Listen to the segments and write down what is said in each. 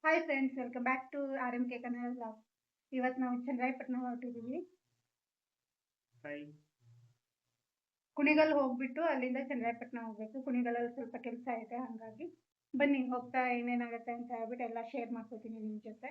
Hi friends, welcome back to RMK Kannada blog. ಇವತ್ತು ನಾವು ಚನ್ನರಾಯಪಟ್ಟಣ ಹೊರಟಿದ್ದೀವಿ. ಕುಣಿಗಲ್ ಹೋಗ್ಬಿಟ್ಟು ಅಲ್ಲಿಂದ ಚನ್ನರಾಯಪಟ್ಟಣ ಹೋಗ್ಬೇಕು. ಕುಣಿಗಲಲ್ಲಿ ಸ್ವಲ್ಪ ಕೆಲಸ ಇದೆ, ಹಾಗಾಗಿ ಬನ್ನಿ ಹೋಗ್ತಾ ಏನೇನಾಗುತ್ತೆ ಅಂತ ಹೇಳ್ಬಿಟ್ಟು ಎಲ್ಲ ಶೇರ್ ಮಾಡ್ಕೊತೀನಿ ನಿಮ್ಮ ಜೊತೆ.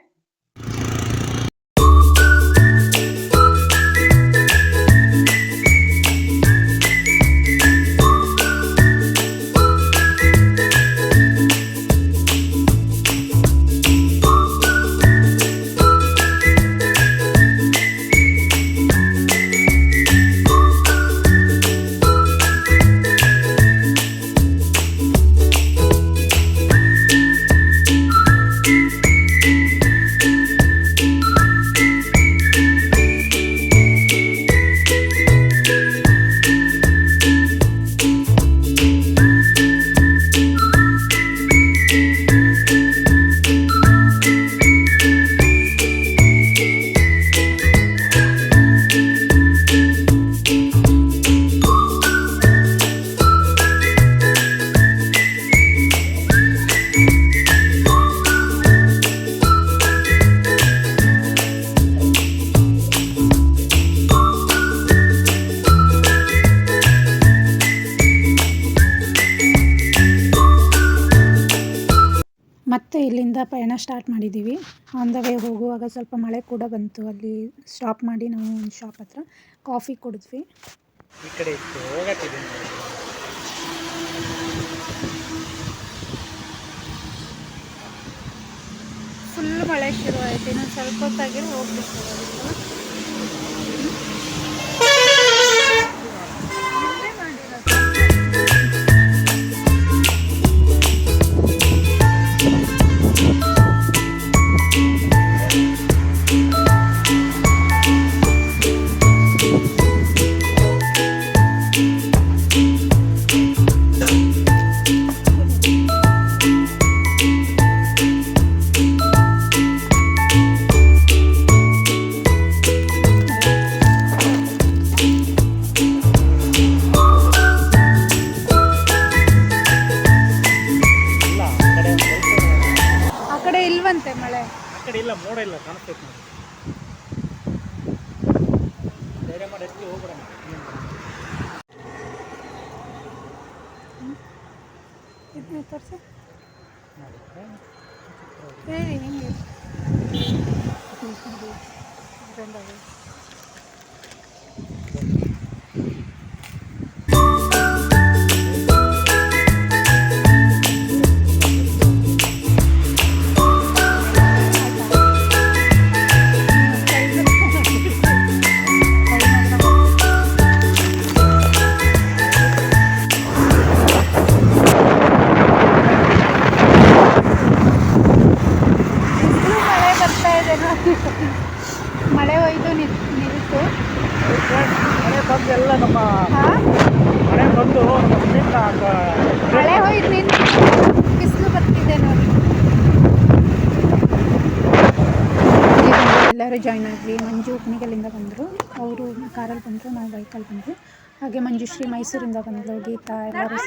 ಮತ್ತೆ ಇಲ್ಲಿಂದ ಪಯಣ ಸ್ಟಾರ್ಟ್ ಮಾಡಿದ್ದೀವಿ. ಆನ್ ದ ವೇ ಹೋಗುವಾಗ ಸ್ವಲ್ಪ ಮಳೆ ಕೂಡ ಬಂತು. ಅಲ್ಲಿ ಸ್ಟಾಪ್ ಮಾಡಿ ನಾವು ಒಂದು ಶಾಪ್ ಹತ್ರ ಕಾಫಿ ಕುಡಿದ್ವಿ. ಈ ಕಡೆ ಇತ್ತು ಹೋಗತ್ತಿದೆ. ಫುಲ್ ಮಳೆ ಶುರು ಆಯ್ತು. ಇನ್ನೊಂದು ಸ್ವಲ್ಪ ಹೊತ್ತಾಗಿ ಹೋಗ್ಬೇಕು. ಇಲ್ವಂತೆ ಮಳೆ. ಆ ಕಡೆ ಇಲ್ಲ, ಮೋಡ ಇಲ್ಲ, ಕಾಣಿಸ್ತೈತೆ ನೋಡಿ. ಧೈರ್ಯ ಮಾಡಿ ಎತ್ತಿ ಹೋಗ್ಬಿಡೋಣ. ತೋರಿಸಿ ಹೇಳಿ ಹೆಂಗೆ. ಮಳೆ ಹೋಯ್ತು ನಿಲ್ತು. ಮಳೆ ಬಂದು ಎಲ್ಲ ನಮ್ಮ ಮಳೆ ಬಂದು ಮಳೆ ಹೋಯ್ತು ನಿಂತು ಬಿಸಿಲು ಬರ್ತಿದೆ ನೋಡಿ. ಎಲ್ಲರೂ ಜಾಯ್ನ್ ಆದ್ವಿ. ಮಂಜು ಕುಣಿಗಲ್ಲಿಂದ ಬಂದರು, ಅವರು ಕಾರಲ್ಲಿ ಬಂದರು, ನಾವು ಬೈಕಲ್ಲಿ ಬಂದರು. ಹಾಗೆ ಮಂಜುಶ್ರೀ ಮೈಸೂರಿಂದ ಬಂದರು, ಗೀತಾ ಎಲ್ಲರೂ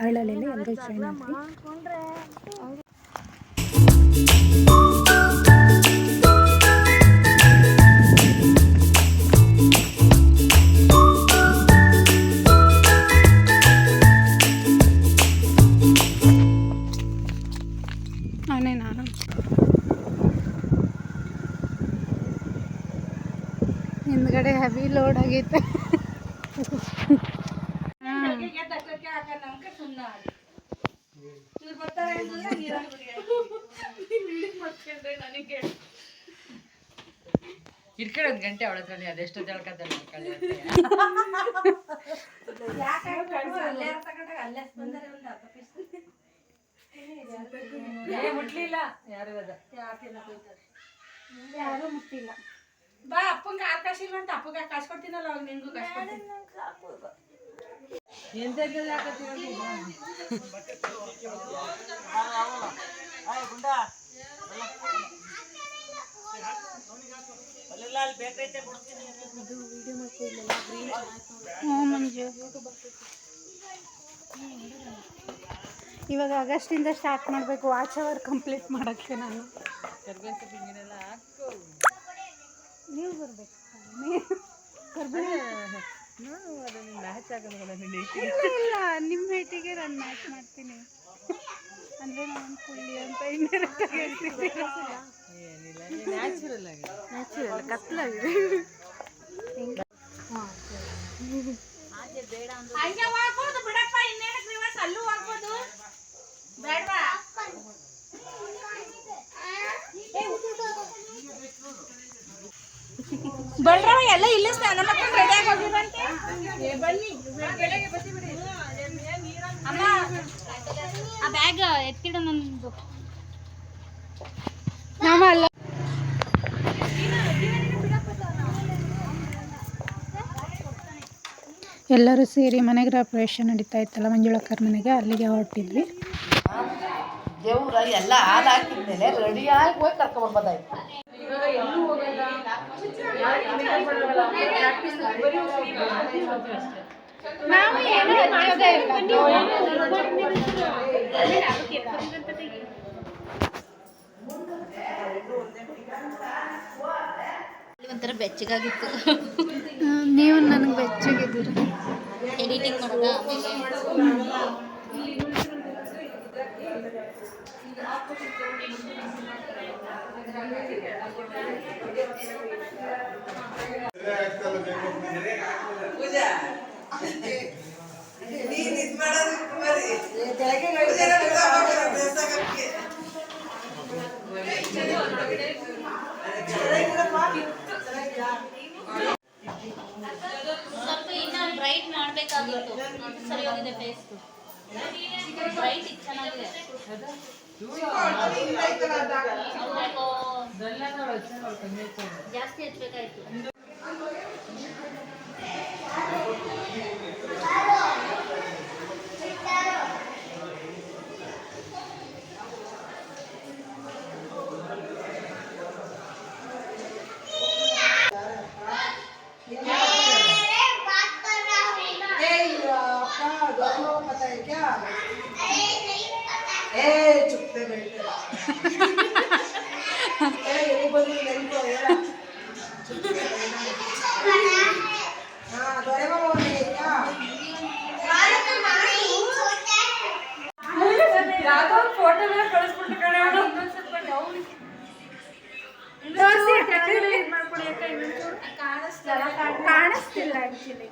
ಅರಳಲ್ಲಿ ಎಲ್ಲರೂ ಜಾಯ್ನ್ ಆದ್ವಿ. ಹಿಂದ್ಗಡೆ ಹೆವಿ ಲೋಡ್ ಆಗೈತೆ. ಇಟ್ಕಡೆ ಒಂದು ಗಂಟೆ ಅವಳದ್ರಲ್ಲಿ ಅದೆಷ್ಟು ಜಳಕದಲ್ಲಿ ಮುಟ್ಲಿಲ್ಲ. ಯಾರು ಮುಟ್ಟಿಲ್ಲ. ಬಾ ಅಪ್ಪಂಗೆ ಕಾಲು ಕಾಸಿಲ್ಲ ಅಂತ ಅಪ್ಪಗೆ ಕಾಸು ಕೊಡ್ತೀನಲ್ಲ, ಅವಾಗ ನಿನ್ಗೂ ಕಾಸು ಕೊಡ್ತೀನಿ. ಮಂಜು ಇವಾಗ ಆಗಸ್ಟಿಂದ ಸ್ಟಾರ್ಟ್ ಮಾಡಬೇಕು ವಾಚ್ ಅವರ್ ಕಂಪ್ಲೀಟ್ ಮಾಡೋಕ್ಕೆ ನಾನು. ನೀವು ಬರಬೇಕು ಇಲ್ಲ ನಿಮ್ಮ ಹೈಟಿಗೆ ನಾನು ಮ್ಯಾಚ್ ಮಾಡ್ತೀನಿ ಅಂದರೆ ನಾನು ಕುಳ್ಳಿ ಅಂತ ಇಂಡೈರೆಕ್ಟ್ ಆಗಿ ಹೇಳ್ತಿದ್ದೀನಿ. ನ್ಯಾಚುರಲ್ ಕತ್ಲಾಗಿದೆ. ಹಂಗೆ ಹೋಗ್ಬೋದು ಬಿಡಪ್ಪ, ಇನ್ನೇನಕ್ಕೆ ರಿವರ್ಸ್ ಅಲ್ಲೂ ಹೋಗ್ಬೋದು ಬೇಡವಾ? ಬಳ್ರವ ಎಲ್ಲ ಇಲ್ಲೇ ಸ್ನಾನ ಮಾಡ್ಕೊಂಡು ರೆಡಿ ಆಗಿ ಹೋಗಿರಂತೆ. ಬನ್ನಿ ಬೆಳಗ್ಗೆ ಬತ್ತಿ ಬಿಡಿ ಅಮ್ಮ. ಆ ಬ್ಯಾಗ್ ಎತ್ತಿಡ ನಂದು. ನಮ್ಮ ಅಲ್ಲ ಎಲ್ಲರೂ ಸೇರಿ ಮನೆ ಗೃಹ ಪ್ರವೇಶ ನಡೀತಾ ಇತ್ತಲ್ಲ ಮಂಜುಳಕ್ಕರ ಮನೆಗೆ, ಅಲ್ಲಿಗೆ ಹೊರಟಿದ್ವಿ. ದೇವ್ರ ಎಲ್ಲ ಹಾಲು ಹಾಕಿದ್ಮೇಲೆ ರೆಡಿಯಾಗಿ ಹೋಗಿ ಕರ್ಕೊಂಡ್ಬರ್ಬೋದಾಯ್ತು. ಒಂಥರ ಬೆಚ್ಚಗಾಗಿತ್ತು. ನೀವು ನನಗೆ ಬೆಚ್ಚಗಿದ್ದೀರಿ. ಎಡಿಟಿಂಗ್ ಮಾಡೋದ ಸ್ವಲ್ಪ ಇನ್ನ ಬ್ರೈಟ್ ಮಾಡಬೇಕಾಗಿತ್ತು. ಸರಿ ಹೋಗಿದೆ ಫೇಸ್. ಬ್ರೈಟ್ ಇದು ಚೆನ್ನಾಗಿದೆ. ಜಾಸ್ತಿ ಹಚ್ಬೇಕಾಯ್ತು. ಕಾಣಿಸ್ತಿಲ್ಲ ಆ್ಯಕ್ಚುಲಿ.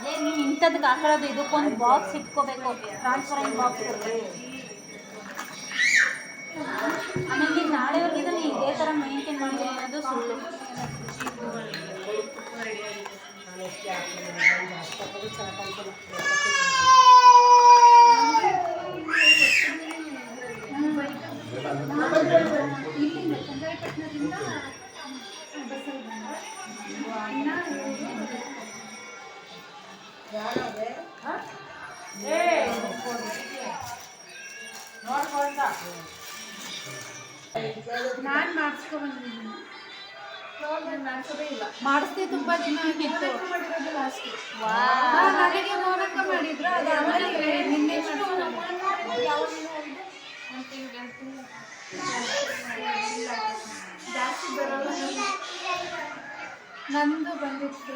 ನೀನು ಇಂಥದ್ದಕ್ಕೆ ಹಾಕೊಳ್ಳೋದು, ಇದಕ್ಕೊಂದು ಬಾಕ್ಸ್ ಇಟ್ಕೋಬೇಕು, ಟ್ರಾನ್ಸ್ಪರೆಂಟ್ ಬಾಕ್ಸ್. ಆಮೇಲೆ ನೀನು ನಾಳೆವರೆಗೆ ನೀನು ಇದೇ ಥರ ಮೇಂಟೈನ್ ಮಾಡಿ ಅನ್ನೋದು ಸುಳ್ಳು. ನಾನು ಮಾಡಿಸ್ದೆ ತುಂಬ ದಿನ ಆಗಿತ್ತು. ನನಗೆ ಮೋನಕ್ಕ ಮಾಡಿದ್ರು, ಅದಾದ್ಮೇಲೆ ನಿನ್ನೆ ಜಾಸ್ತಿ ಬರೋಲ್ಲ. ನಂದು ಬಂದಿತ್ತು.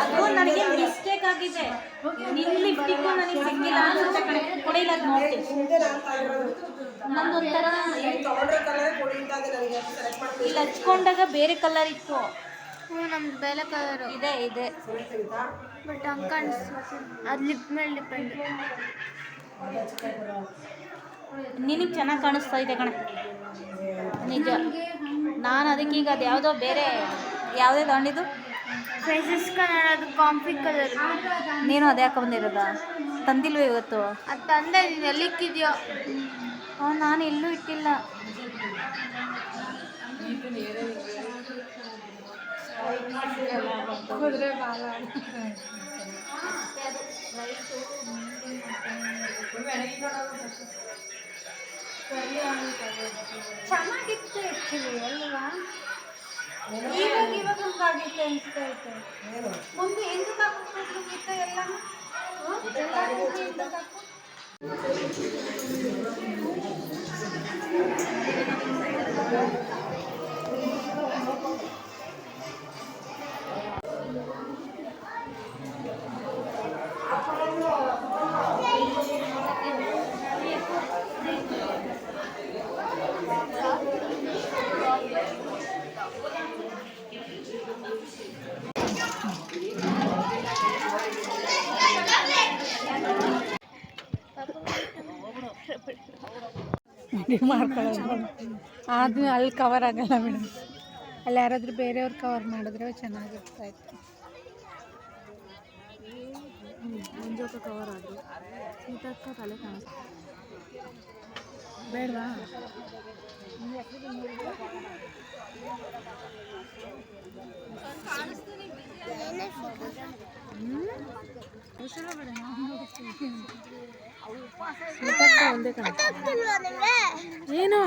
ಅದು ನನಗೆ ಮಿಸ್ಟೇಕ್ ಆಗಿದೆ. ನಿನ್ನ ಲಿಪ್ಟಿಕ್ಕು ನನಗೆ ಸಿಕ್ಕಿಲ್ಲ ಅನ್ಸುತ್ತೆ ಕಣೆ. ಕೊಡಿಲ್ಲ ಅದು ನೋಡ್ತೀನಿ. ನಂದೊಂಥರ ಇಲ್ಲಿ ಹಚ್ಕೊಂಡಾಗ ಬೇರೆ ಕಲರ್ ಇತ್ತು. ನಮ್ದು ಬೇರೆ ಕಲರು ಇದೆ ಇದೆ ಬಟ್ ಹಂಗೆ ಕಾಣಿಸ್ತು. ಅದು ಲಿಪ್ ಮೇಲೆ ಡಿಪೆಂಡ್. ನಿನಗೆ ಚೆನ್ನಾಗಿ ಕಾಣಿಸ್ತಾ ಇದೆ ಕಣೆ, ನಿಜ. ನಾನು ಅದಕ್ಕೆ ಈಗ ಅದು ಯಾವುದೋ ಬೇರೆ ಯಾವುದೇ ತಗೊಂಡಿದ್ದು ಫೇಸಸ್ ಕನ್ನಡದು ಕಾಂಫಿ ಕಲರ್. ನೀನು ಅದೇ ಹಾಕೊಂಬಂದಿರೋದಾ? ತಂದಿಲ್ವ ಇವತ್ತು? ಅದು ತಂದೆ ನೀನು ಎಲ್ಲಿಕ್ಕಿದೆಯೋ? ನಾನು ಎಲ್ಲೂ ಇಟ್ಟಿಲ್ಲ. ಕುದುರೆ ಬಾಲ ಅಷ್ಟೇ ಅದು ರೈಟು ಚೆನ್ನಾಗಿತ್ತು ಆ್ಯಕ್ಚುಲಿ ಅಲ್ವಾ? ಇವಾಗ ಹಂಗಾಗಿತ್ತು ಅನಿಸ್ತೈತೆ. ಮುಂದೆ ಹಿಂದಕ್ಕೆ ಹಾಕ್ಬಿಟ್ಟು ಗೀತ ಎಲ್ಲ ಮಾಡ್ಕೊಳ್ಳೋದು. ಅದು ಅಲ್ಲಿ ಕವರ್ ಆಗಲ್ಲ ಮೇಡಮ್. ಅಲ್ಲಿ ಯಾರಾದರೂ ಬೇರೆಯವ್ರು ಕವರ್ ಮಾಡಿದ್ರೆ ಚೆನ್ನಾಗಿರ್ತಾಯಿತ್ತು. ಮಂಜೋಕ ಕವರ್ ಆದರು ಸೀತಕ್ಕ ತಲೆ ಕಾಣಿಸ್ತು ಬೇಡವಾ? ಒಂದೇ ಏನು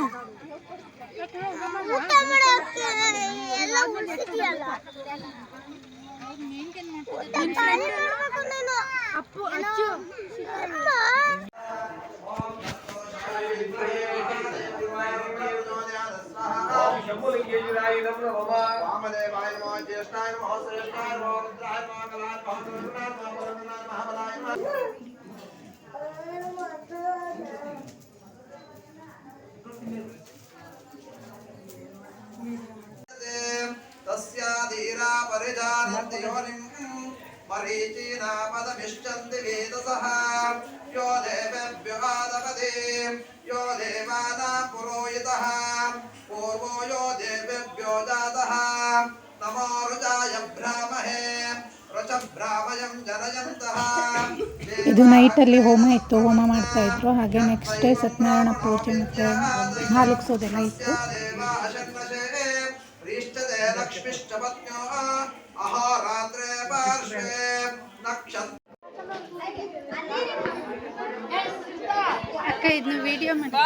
ಅಪ್ಪು ಅಚ್ಚು तस्याधीरा परिजानन्ति योनिं मरीचीना पदमिष्टन्ति वेदसः यो देवेभ्यो आदपते यो देवानां पुरोहितः पूर्वो यो देवेभ्यो जातः नमो रुचाय ब्राह्महे रुचब्राह्मयं जनयन्तः ಇದು ನೈಟಲ್ಲಿ ಹೋಮ ಇತ್ತು, ಹೋಮ ಮಾಡ್ತಾಯಿದ್ರು. ಹಾಗೆ ನೆಕ್ಸ್ಟ್ ಡೇ ಸತ್ಯನಾರಾಯಣ ಪೂಜೆ ಮತ್ತು ಹಾಲುಕ್ಸೋದೆಲ್ಲ ಇತ್ತು. ಅಕ್ಕ ಇದನ್ನ ವಿಡಿಯೋ ಮಾಡಿ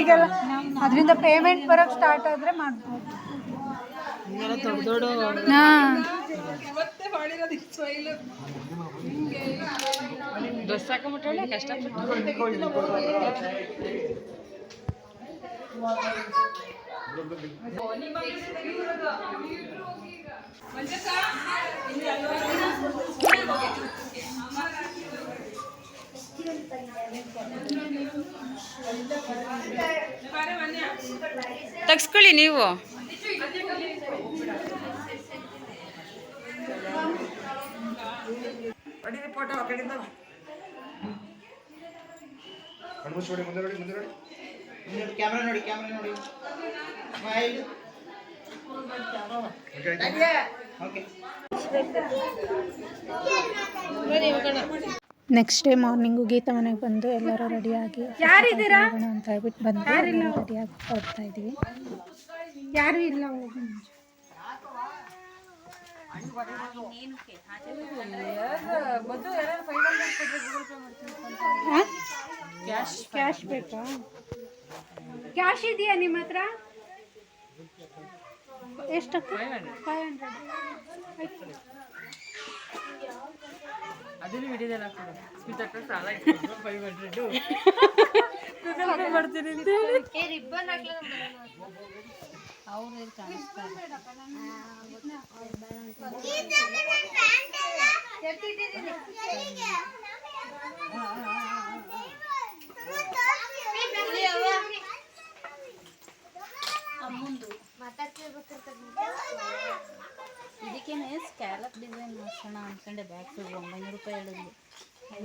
ಈಗೆಲ್ಲ ಅದರಿಂದ ಪೇಮೆಂಟ್ ಬರೋಕ್ಕೆ ಸ್ಟಾರ್ಟ್ ಆದರೆ ಮಾಡ್ಬೋದು. ಹಾಂ ಡ್ರೆಸ್ ಹಾಕೊಂಬಿಟ್ರೆ ಕಷ್ಟಪಟ್ಟು ತಗ್ಸ್ಕೊಳ್ಳಿ ನೀವು. ಕ್ಯಾಮ್ರಾ ನೋಡಿ smile okay. Next day morning Geeta ಮನೆಗೆ ಬಂದು ಎಲ್ಲರೂ ರೆಡಿಯಾಗಿ ಯಾರಿದ್ದೀರಾ ಅಂತ ಹೇಳ್ಬಿಟ್ಟು ಬಂದು ರೆಡಿಯಾಗಿ ಹೊರಡ್ತಾ ಇದ್ದೀವಿ. ಯಾರು ಇಲ್ಲ ಕ್ಯಾಶ್ ಬೇಕಾ? ಕ್ಯಾಶ್ ಇದೆಯಾ ನಿಮ್ಮ ಹತ್ರ? ಎಷ್ಟಕ್ಕ? 500. ಅದನ್ನು ವಿಡಿಯೋದಲ್ಲಿ ಹಾಕೋದು. ಸ್ಮಿತಕ್ಕ ಸಾಲ 500 ಮಾಡ್ತೀನಿ ಅಂತ ಅವ್ರು ಕಾಣಿಸ್ತಾರೆ. ಅಮ್ಮಂದು ಇದಕ್ಕೇನೆ ಸ್ಕ್ಯಾಲಪ್ ಡಿಸೈನ್ ಮಾಡ್ಸೋಣ ಅಂದ್ಕೊಂಡೆ. ಬ್ಯಾಗ್ 900 ರೂಪಾಯಿ ಹೇಳಿದ್ವಿ.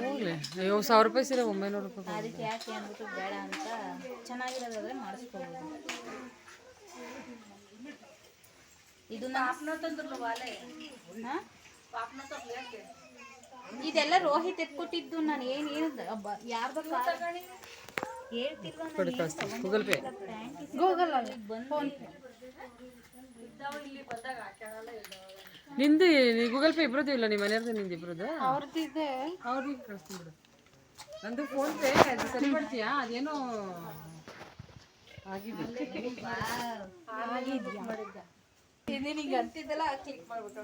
ಹೋಗ್ಲಿ, 1000 ರೂಪಾಯಿ ಸೀರೆ 900 ರೂಪಾಯಿ. ಅದಕ್ಕೆ ಯಾಕೆ ಅಂದ್ಬಿಟ್ಟು ಬೇಡ ಅಂತ ಚೆನ್ನಾಗಿರೋದಾದ್ರೆ ಮಾಡಿಸ್ಕೋಬೋದು. ಇದು ಇದೆಲ್ಲ ರೋಹಿತ್ ಎತ್ಕೊಟ್ಟಿದ್ದು. ನಾನು ಏನು ಯಾರ್ದು ಹೇಳ್ತಿಲ್ವ ಗೂಗಲ್ ಪೇ ಗೂಗಲ್ ಅಲ್ಲ ಫೋನ್ ಪೇ. ನಿಂದು ಗೂಗಲ್ ಪೇ ಇಬ್ರದ್ದು ಇಲ್ಲ, ನಿಮ್ಮ ಮನೆಯವ್ರದ್ದು ನಿಂದು ಇಬ್ರದ್ದು ಅವ್ರದ್ದಿದೆ. ಅವ್ರಿಗೆ ಕಳಿಸ್ತೀನಿ ಬಿಡು. ನಂದು ಫೋನ್ ಪೇ ಅದು ಸರಿ ಮಾಡ್ತೀಯಾ? ಅದೇನೋ ಆಗಿದೆ. ನಿನಗೆ ಅಂತಿದ್ದೆಲ್ಲ ಕ್ಲಿಕ್ ಮಾಡ್ಬಿಟ್ಟು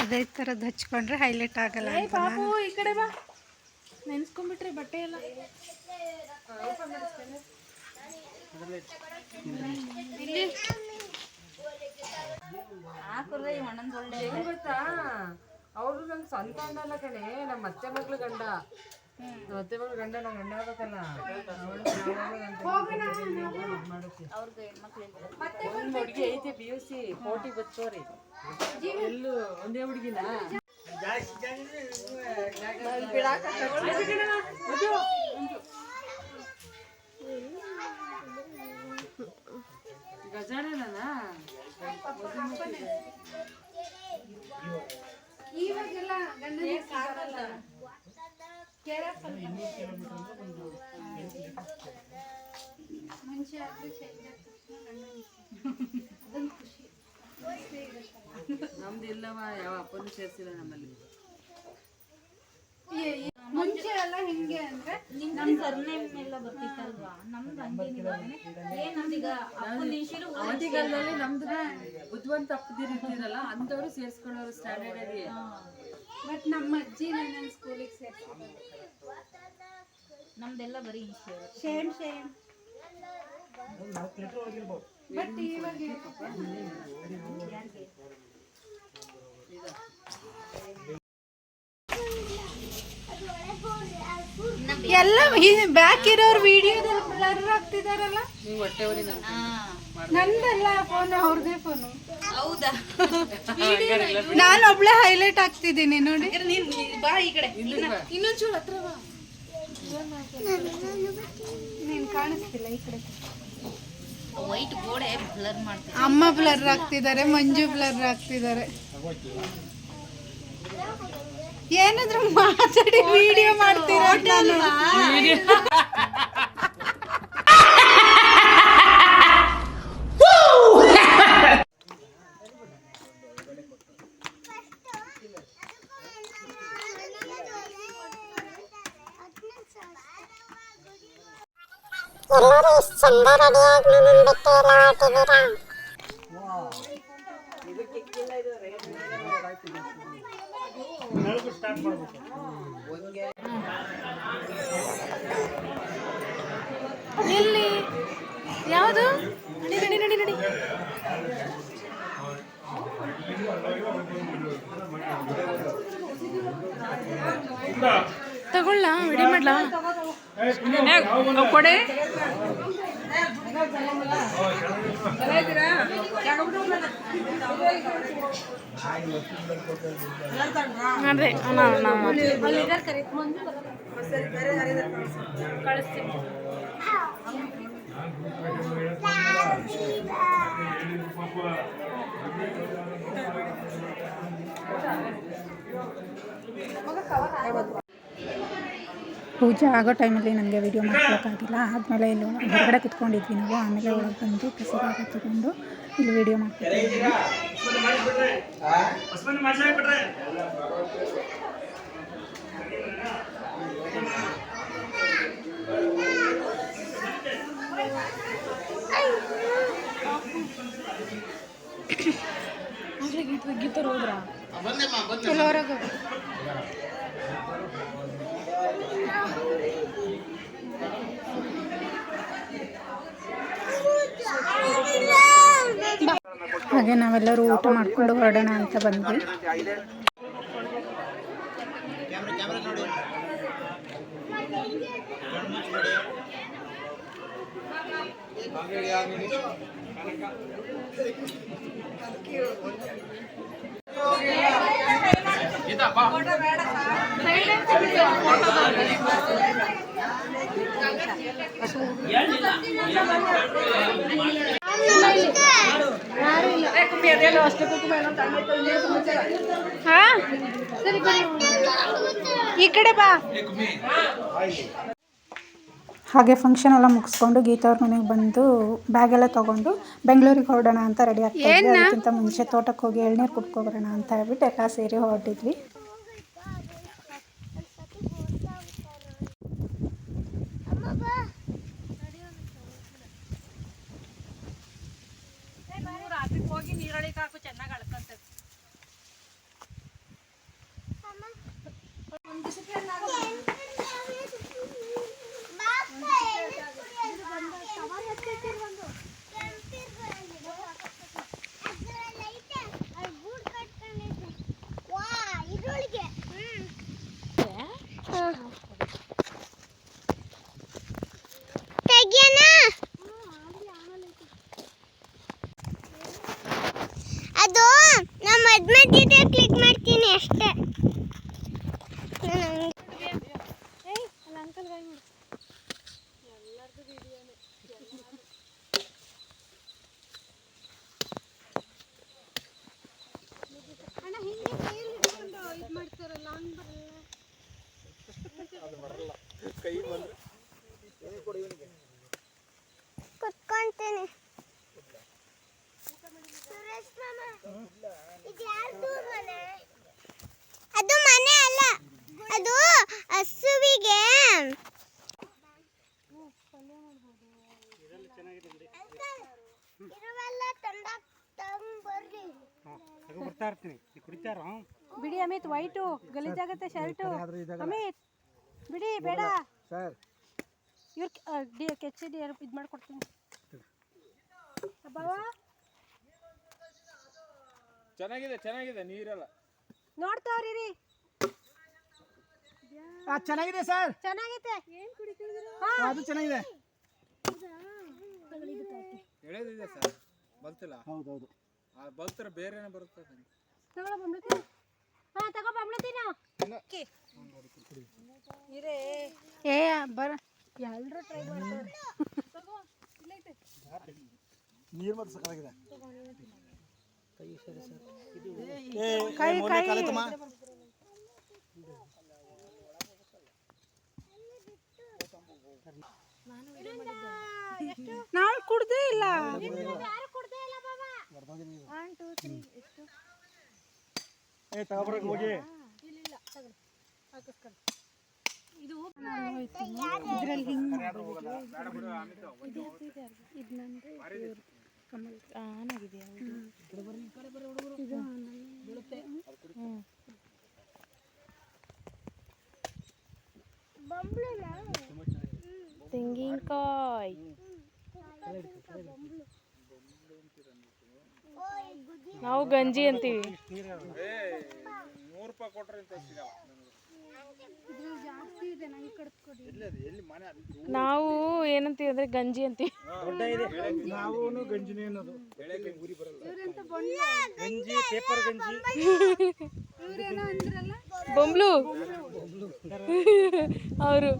ಅದೇ ಥರದ್ದು ಹಚ್ಕೊಂಡ್ರೆ ಹೈಲೈಟ್ ಆಗಲ್ಲ. ಪಾಪು ಈ ಕಡೆ ಬಾ, ನೆನ್ಸ್ಕೊಂಡ್ಬಿಟ್ರೆ ಬಟ್ಟೆ ಎಲ್ಲ ಇಲ್ಲಿ ಹಾಕಿದ್ರೆ ಒಣಂದ್ ಒಳ್ಳೆ ಗೊತ್ತಾ, ಅವರು ನನ್ ಸ್ವಂತ ಅಣ್ಣಲ್ಲ ಕಣೆ, ನಮ್ಮ ಅತ್ತೆ ಮಗ್ಳು ಗಂಡ. ನಮ್ಮ ಅತ್ತೆ ಮಗ್ಳು ಗಂಡ, ನಮ್ಮ ಗಂಡ ಆಗ್ಬೇಕಲ್ಲ. ಅವ್ರಿಗೆ ಹೆಣ್ಮಕ್ಳು ಒಂದು ಹುಡುಗಿ ಐತೆ PUC 40 ಬಚ್ಚೋರಿ. ಎಲ್ಲೂ ಒಂದೇ ಹುಡುಗಿನ ಗಜಾನನ ಇವಾಗೆಲ್ಲ ನಮ್ದು ಇಲ್ಲವ, ಯಾವ ಅಪ್ಪನೂ ಸೇರ್ಸಿಲ್ಲ ನಮ್ಮಲ್ಲಿ. ಮುಂಚೆ ಎಲ್ಲ ಹಿಂಗೆ ಅಂದ್ರೆ ನಮ್ ಸರ್ನೇಮ್ ಎಲ್ಲ ಬರ್ತಿತ್ತಲ್ವಾ, ನಮ್ದು ಹಂಗೇನಿಲ್ಲ. ಏನಂದೀಗ ಅಪ್ಪನ ಹೆಸರು ಅವಧಿಗಾಲದಲ್ಲಿ ನಮ್ದು ಬುದ್ಧಿವಂತ ಅಪ್ಪದಿರು ಇರ್ತಿರಲ್ಲ, ಅಂಥವ್ರು ಸೇರ್ಸ್ಕೊಳ್ಳೋರು ಸ್ಟ್ಯಾಂಡರ್ಡ್ ಆಗಿ. ಬಟ್ ನಮ್ಮ ಅಜ್ಜಿ ನನ್ನ ಸ್ಕೂಲಿಗೆ ಸೇರ್ಸಿದ್ರು. ನಮ್ದೆಲ್ಲ ಬರೀ ಸೇಮ್ ಬಟ್ ಇವಾಗ ಎಲ್ಲ ಬ್ಯಾಕ್ ಇರೋರು ವಿಡಿಯೋದಲ್ಲಿ ಬ್ಲರ್ ಆಗ್ತಿದಾರಲ್ಲ. ನೀವು ಹೊಟ್ಟೆವರಿ ನಂದಲ್ಲ ಫೋನ್, ಅವ್ರದೇ ಫೋನು. ಹೌದಾ? ನಾನು ಒಬ್ಳೆ ಹೈಲೈಟ್ ಆಗ್ತಿದ್ದೀನಿ ನೋಡಿ. ಬಾ ಈ ಕಡೆ, ಇನ್ನೊಂಚೂರು ಹತ್ರ ಬಾ. ನೀನ್ ಕಾಣಿಸ್ತಿಲ್ಲ ಈ ಕಡೆ. ವೈಟ್ ಗೋಡೆ ಬ್ಲರ್ ಮಾಡ್ತೀನಿ. ಅಮ್ಮ ಬ್ಲರ್ ಆಗ್ತಿದ್ದಾರೆ, ಮಂಜು ಬ್ಲರ್ ಆಗ್ತಿದ್ದಾರೆ. ಏನಾದ್ರೂ ಮಾತಾಡಿ ವಿಡಿಯೋ ಮಾಡ್ತೀರಾ? ಎಲ್ಲರೂ ಎಷ್ಟು ಚಂದ ರೆಡಿಯಾಗಿ ನನ್ನ ಬೆಟ್ಟ ಎಲ್ಲ ಹೊರಟಿದ್ದೀರಾ? ಸ್ಟಾರ್ಟ್ ಮಾಡ್ಬೇಕು. ಎಲ್ಲಿ ಯಾವುದು? ನಡಿ ನಡಿ ನಡಿ ನಡಿ. ತಗೊಳ್ಳ ವಿಡಿ ಮಾಡ್ಲಾ? ಕೊಡೆ ನೋಡ್ರಿ ಕಳಿಸ್ತೀನಿ. ಪೂಜೆ ಆಗೋ ಟೈಮಲ್ಲಿ ನನಗೆ ವಿಡಿಯೋ ಮಾಡ್ಕೊಳಕ್ಕಾಗಿಲ್ಲ. ಆದಮೇಲೆ ಇಲ್ಲಿ ಹೊರಗಡೆ ಕುತ್ಕೊಂಡಿದ್ವಿ ನಾವು. ಆಮೇಲೆ ಒಳಗೆ ಬಂದು ಪ್ರಸಾದ ತಗೊಂಡು ಇಲ್ಲಿ ವಿಡಿಯೋ ಮಾಡ್ಕೊತಿದ್ವಿ. ಗೀತರು ಹೋದ್ರ ಕೆಲವರಾಗ ಹಾಗೆ ನಾವೆಲ್ಲರೂ ಊಟ ಮಾಡ್ಕೊಂಡು ಹೊರಡೋಣ ಅಂತ ಬಂದ್ವಿ. ಈ ಕಡೆ ಬಾ. ಹಾಗೆ ಫಂಕ್ಷನ್ ಎಲ್ಲ ಮುಗಿಸ್ಕೊಂಡು ಗೀತಾ ಅವ್ರ ಮನೆಗೆ ಬಂದು ಬ್ಯಾಗೆಲ್ಲ ತೊಗೊಂಡು ಬೆಂಗಳೂರಿಗೆ ಹೊರಡೋಣ ಅಂತ ರೆಡಿ ಆಗ್ತಾ ಇದ್ವಿ. ಅದಕ್ಕಿಂತ ಮುಂಚೆ ತೋಟಕ್ಕೆ ಹೋಗಿ ಎಳ್ನೀರು ಕುಡ್ಕೊಬರೋಣ ಅಂತ ಹೇಳ್ಬಿಟ್ಟು ಎಲ್ಲ ಸೇರಿ ಹೊರಟಿದ್ವಿ. ಹೋಗಿ ನೀರೊಳಗೆ ಹಾಕು, ಚೆನ್ನಾಗಿ ಅಳ್ಕೊಂತ. ಅದು ನಮ್ಮ ಮಧ್ಯ ಕ್ಲಿಕ್ ಮಾಡ್ತೀನಿ ಅಷ್ಟೇ. ಕುತ್ಕೊಂತೀನಿ. ಅದು ಮನೆ ಅಲ್ಲ, ಅದು ಹಸುವಿಗೆ. ಬಿಡಿ ಅಮಿತ್, ವೈಟು ಗಲೀಜಾಗತ್ತೆ ಶರ್ಟು. ಅಮಿತ್ ಬಿಡಿ, ಬೇಡ. ಇವ್ರು ಕೆಚ್ಚಡಿ ಇದು ಮಾಡ್ಕೊಡ್ತೀನಿ. ಚೆನ್ನಾಗಿದೆ ನೀರೆಲ್ಲ ನೋಡ್ತಾವ್ರಿ. ಚೆನ್ನಾಗಿದೆ ಸರ್, ಚೆನ್ನಾಗೈತೆ. ಅದು ಚೆನ್ನಾಗಿದೆ. ಎಳೆದಿದೆ ಸರ್, ಬಲ್ತಿಲ್ಲ. ಹೌದೌದು, ಬಲ್ತರ ಬೇರೆನೇ ಬರುತ್ತೆ. ತಗೋ ಬಂದ್ಬಿಡ್ತೀನಿ. ತಗೋ ಬಂದ್ಬಿಡ್ತೀನಿ. ಏ ಬರ, ಎಲ್ಲರೂ ಟ್ರೈ ಮಾಡ್ತಾರೆ. ನೀರು ಮಾತ್ರ ಸಕ್ಕತ್ತಾಗಿದೆ. ಕೈ ನಾವು ಕುಡ್ದೇ ಇಲ್ಲ. ತಗೊಬರಕ್ಕೆ ಹೋಗಿ. ಇದರಲ್ಲಿ ಹಿಂಗೆ ಇದು ನಂದು ಕಮಲ್ ಆನ್ ಆಗಿದೆ. ಇದು ಬೀಳುತ್ತೆ. ತೆಂಗಿನಕಾಯಿ ನಾವು ಗಂಜಿ ಅಂತೀವಿ. 100 ರೂಪಾಯಿ ಕೊಟ್ರೆ ನಾವು ಏನಂತೀವಿ ಅಂದ್ರೆ ಗಂಜಿ ಅಂತೀವಿ. ನಾವು ಗಂಜಿನೇ ಅನ್ನೋದು. ಗಂಜಿ, ಪೇಪರ್ ಗಂಜಿ, ಬೊಂಬ್ಲು ಅವರು.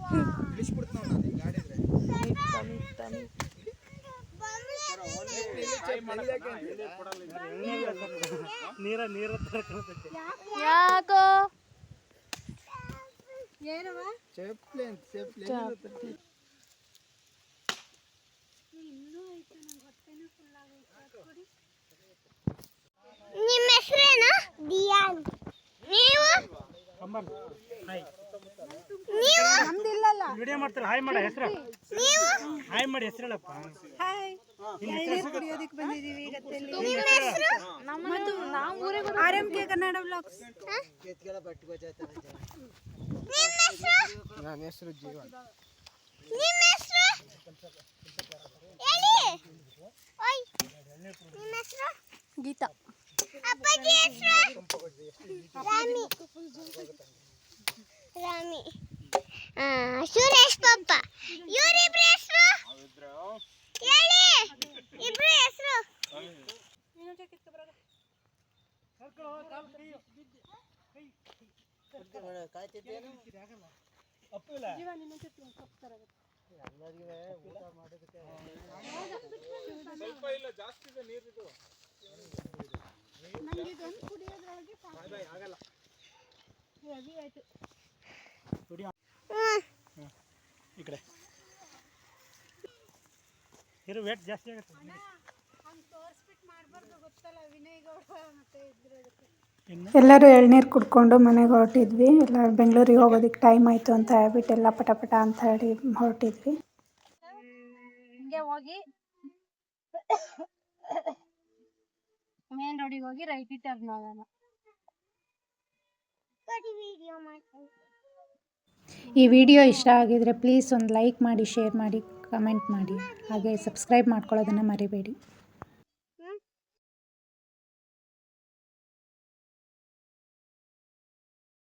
ಯಾಕೋ ನಿಮ್ಮ ಹೆಸರೇನು? ದಿಯಾನ್. ನೀವು ನಮ್ದಿಲ್ಲಲ್ಲ. ವಿಡಿಯೋ ಮಾಡ್ತಾರೆ. ಹಾಯ್ ಮಾಡ ಹೆಸರು. ನೀವು ಹಾಯ್ ಮಾಡಿ ಹೆಸರಲ್ಲಪ್ಪ. ಹಾಯ್, ಕುಡಿಯೋದಕ್ಕೆ ಬಂದಿದ್ದೀವಿ ಗದ್ದೆಯಲ್ಲಿ. ನಿಮ್ಮ ಹೆಸರು? RMK Kannada vlogs. ನಿಮ್ಮ ಹೆಸರು? ನನ್ನ ಹೆಸರು ಜೀವನ್. ನಿಮ್ಮ ಹೆಸರು ಹೇಳಿ. ಓಯ್, ನಿಮ್ಮ ಹೆಸರು? ಗೀತಾ. ಅಪ್ಪಾಜಿ ಹೆಸರು? ರಾಮಿ. ರಾಮಿ. ಸುರೇಶ್ ಪಪ್ಪ. ಇವರಿಬ್ರ ಹೆಸರು ಹೇಳಿ. ಇಬ್ರು ಹೆಸರು? ಸ್ವಲ್ಪ ಇಲ್ಲ, ಜಾಸ್ತಿ ಇದೆ ನೀರಿದು. ಆಗಲ್ಲ. ಈ ಕಡೆ ಇರು, ವೇಟ್ ಜಾಸ್ತಿ ಆಗುತ್ತೆ. ಎಲ್ಲರೂ ಎಳ್ನೀರು ಕುಡ್ಕೊಂಡು ಮನೆಗೆ ಹೊರಟಿದ್ವಿ. ಎಲ್ಲ ಬೆಂಗಳೂರಿಗೆ ಹೋಗೋದಕ್ಕೆ ಟೈಮ್ ಆಯಿತು ಅಂತ ಹೇಳ್ಬಿಟ್ಟು ಎಲ್ಲ ಪಟ ಪಟ ಅಂತ ಹೇಳಿ ಹೊರಟಿದ್ವಿ. ಹಿಂಗೆ ಹೋಗಿ ಮೇನ್ ರೋಡಿಗೆ ಹೋಗಿ ರೈಟ್ ಟರ್ನ್ ಆಗೋಣ. ಈ ವಿಡಿಯೋ ಇಷ್ಟ ಆಗಿದರೆ ಪ್ಲೀಸ್ ಒಂದು ಲೈಕ್ ಮಾಡಿ, ಶೇರ್ ಮಾಡಿ, ಕಮೆಂಟ್ ಮಾಡಿ, ಹಾಗೆ ಸಬ್ಸ್ಕ್ರೈಬ್ ಮಾಡ್ಕೊಳ್ಳೋದನ್ನು ಮರಿಬೇಡಿ.